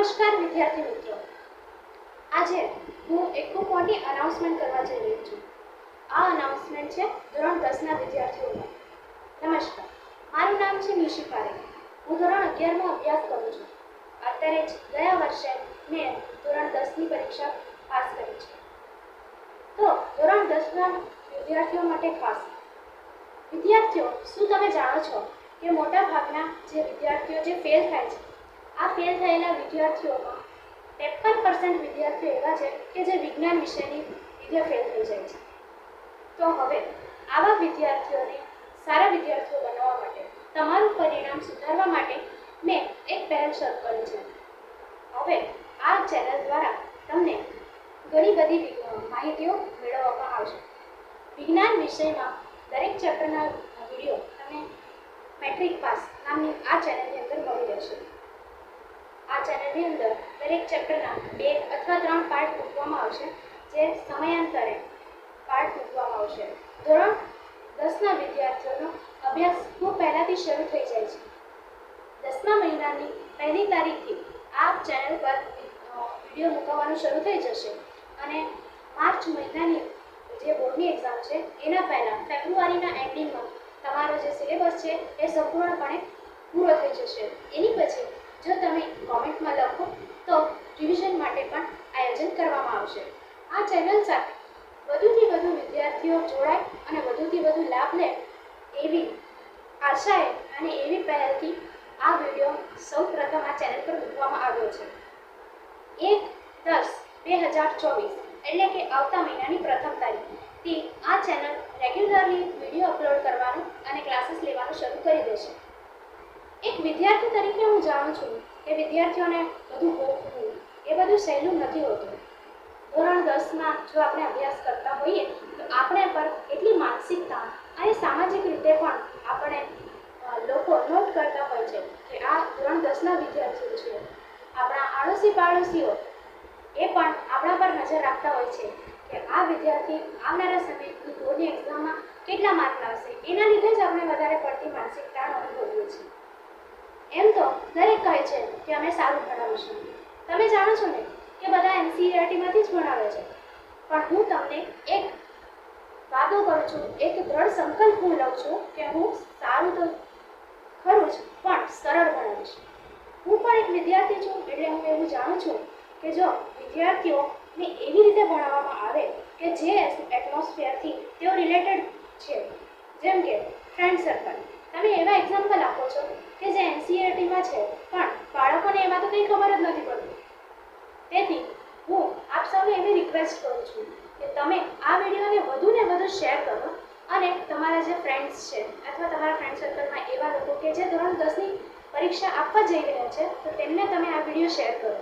નમસ્કાર વિદ્યાર્થી મિત્રો, આજે હું એક ખૂબ મોટી અનાઉન્સમેન્ટ કરવા જઈ રહી છું. આ અનાઉન્સમેન્ટ છે ધોરણ 10 ના વિદ્યાર્થીઓ માટે. નમસ્કાર, મારું નામ છે નિશી પારેખ. હું ધોરણ 11 માં અભ્યાસ કરું છું. અત્યારે જ ગયા વર્ષે મેં ધોરણ 10 ની પરીક્ષા પાસ કરી છે. તો ધોરણ 10 ના વિદ્યાર્થીઓ માટે ખાસ વિદ્યાર્થીઓ, શું તમે જાણો છો કે મોટા ભાગના જે વિદ્યાર્થીઓ જે ફેલ થાય છે, આ ફેલ થયેલા વિદ્યાર્થીઓમાં 53% વિદ્યાર્થીઓ એવા છે કે જે વિજ્ઞાન વિષયની લીધે ફેલ થઈ જાય છે. તો હવે આવા વિદ્યાર્થીઓને સારા વિદ્યાર્થીઓ બનાવવા માટે, તમારું પરિણામ સુધારવા માટે મેં એક પહેલ શરૂ કરી છે. હવે આ ચેનલ દ્વારા તમને ઘણી બધી માહિતીઓ મેળવવામાં આવશે. વિજ્ઞાન વિષયમાં દરેક ચેપ્ટરના વિડીયો તમને મેટ્રિક પાસ નામની આ ચેનલની અંદર મળી રહેશે. આ ચેનલની અંદર દરેક ચેપ્ટરના 2 અથવા 3 પાર્ટ મૂકવામાં આવશે, જે સમયાંતરે પાર્ટ મૂકવામાં આવશે. ધોરણ 10 ના વિદ્યાર્થીઓનો અભ્યાસ ખૂબ પહેલાથી શરૂ થઈ જાય છે. 10મા મહિનાની 1લી તારીખથી આ ચેનલ પર વિડીયો મૂકવાનું શરૂ થઈ જશે અને માર્ચ મહિનાની જે બોર્ડની એક્ઝામ છે એના પહેલાં ફેબ્રુઆરીના એન્ડિંગમાં તમારો જે સિલેબસ છે એ સંપૂર્ણપણે પૂરો થઈ જશે. એની પછી જો તમે કોમેન્ટમાં લખો તો રિવિઝન માટે પણ આયોજન કરવામાં આવશે. આ ચેનલ સાથે વધુથી વધુ વિદ્યાર્થીઓ જોડાય અને વધુથી વધુ લાભ લે એવી આશાએ અને એવી પહેલથી આ વિડીયો સૌ પ્રથમ આ ચેનલ પર મૂકવામાં આવ્યો છે. 1/10/2024 એટલે કે આવતા મહિનાની પ્રથમ તારીખથી આ ચેનલ રેગ્યુલરલી વિડીયો અપલોડ કરવાનું અને ક્લાસીસ લેવાનું શરૂ કરી દેશે. એક વિદ્યાર્થી તરીકે હું જાણું છું કે વિદ્યાર્થીઓને બધું ગોખવું એ બધું સહેલું નથી હોતું. ધોરણ 10માં જો આપણે અભ્યાસ કરતા હોઈએ તો આપણે પર એટલી માનસિક તાણ અને સામાજિક રીતે પણ આપણે લોકો નોટ કરતા હોય છે કે આ ધોરણ 10ના વિદ્યાર્થીઓ છે. આપણા આડોશી પાડોશીઓ એ પણ આપણા પર નજર રાખતા હોય છે કે આ વિદ્યાર્થી આવનારા સમયની બોર્ડની એક્ઝામમાં કેટલા માર્ક લાવશે. એના લીધે જ આપણે વધારે પડતી માનસિક તાણ અનુભવીએ છીએ. એમ તો દરેક કહે છે કે અમે સારું ભણાવીશું. તમે જાણો છો ને કે બધા NCERTમાંથી જ ભણાવે છે, પણ હું તમને એક વાદો કરું છું, એક દ્રઢ સંકલ્પ હું લઉં છું કે હું સારું તો ખરું જ પણ સરળ ભણાવીશ. હું પણ એક વિદ્યાર્થી છું એટલે હું એવું જાણું છું કે જો વિદ્યાર્થીઓને એવી રીતે ભણાવવામાં આવે કે જે એટમોસ્ફિયરથી તેઓ રિલેટેડ છે, જેમ કે ફ્રેન્ડ સર્કલ. તમે એવા એક્ઝામ્પલ આપો છો કે જે NCERTમાં છે પણ બાળકોને એમાં તો કંઈ ખબર જ નથી પડતી. તેથી હું આપ સૌને એવી રિક્વેસ્ટ કરું છું કે તમે આ વિડીયોને વધુ ને વધુ શેર કરો અને તમારા જે ફ્રેન્ડ્સ છે અથવા તમારા ફ્રેન્ડ સર્કલમાં એવા લોકો કે જે ધોરણ 10ની પરીક્ષા આપવા જઈ રહ્યા છે તો તેમને તમે આ વિડીયો શેર કરો.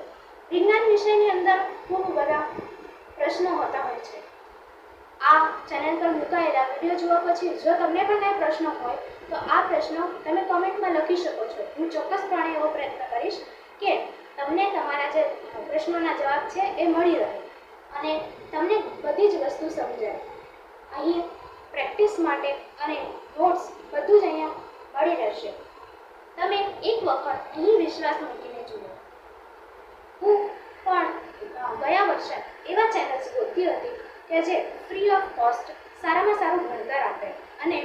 વિજ્ઞાન વિષયની અંદર ખૂબ બધા પ્રશ્નો હોતા હોય છે. આ ચેનલ પર મૂકાયેલા વિડીયો જોવા પછી જો તમને પણ કંઈ પ્રશ્ન હોય તો આ પ્રશ્નો તમે કોમેન્ટમાં લખી શકો છો. હું ચોક્કસપણે એવો પ્રયત્ન કરીશ કે તમને તમારા જે પ્રશ્નોના જવાબ છે એ મળી રહે અને તમને બધી જ વસ્તુ સમજાય. અહીં પ્રેક્ટિસ માટે અને નોટ્સ બધું જ અહીંયા મળી રહેશે. તમે એક વખત અહીં વિશ્વાસ મૂકીને જુઓ. હું પણ ગયા વર્ષે એવા ચેનલ્સ ગોતતી હતી કે જે ફ્રી ઓફ કોસ્ટ સારામાં સારું ભણતર આપે અને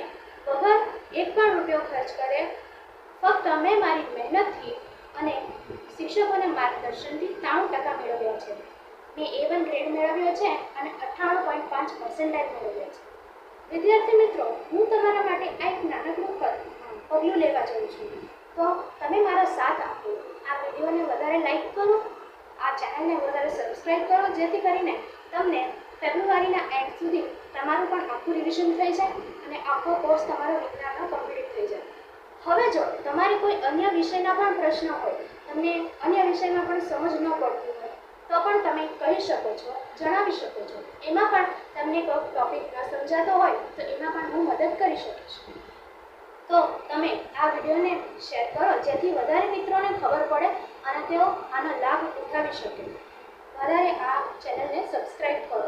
વગર એક પણ રૂપિયો ખર્ચ કરે ફક્ત મેં મારી મહેનતથી અને શિક્ષકોને માર્ગદર્શનથી 93% મેળવ્યા છે. મેં A1 ગ્રેડ મેળવ્યો છે અને 98.5% મેળવ્યા છે. વિદ્યાર્થી મિત્રો, હું તમારા માટે આ એક નાનકડું પગલું લેવા જાઉં છું. તો તમે મારો સાથ આપો. આ વિડીયોને વધારે લાઈક કરો, આ ચેનલને વધારે સબસ્ક્રાઈબ કરો, જેથી કરીને તમને ફેબ્રુઆરીના એન્ડ સુધી તમારું પણ આખું રિવિઝન થઈ જાય અને આખો કોર્સ તમારો વિજ્ઞાનનો કમ્પ્લીટ થઈ જાય. હવે જો તમારે કોઈ અન્ય વિષયના પણ પ્રશ્ન હોય, તમને અન્ય વિષયમાં પણ સમજ ન પડતી હોય તો પણ તમે કહી શકો છો, જણાવી શકો છો. એમાં પણ તમને કોઈ ટોપિક ન સમજાતો હોય તો એમાં પણ હું મદદ કરી શકીશ. તો તમે આ વિડીયોને શેર કરો જેથી વધારે મિત્રોને ખબર પડે અને તેઓ આનો લાભ ઉઠાવી શકે. વધારે આ ચેનલને સબસ્ક્રાઈબ કરો.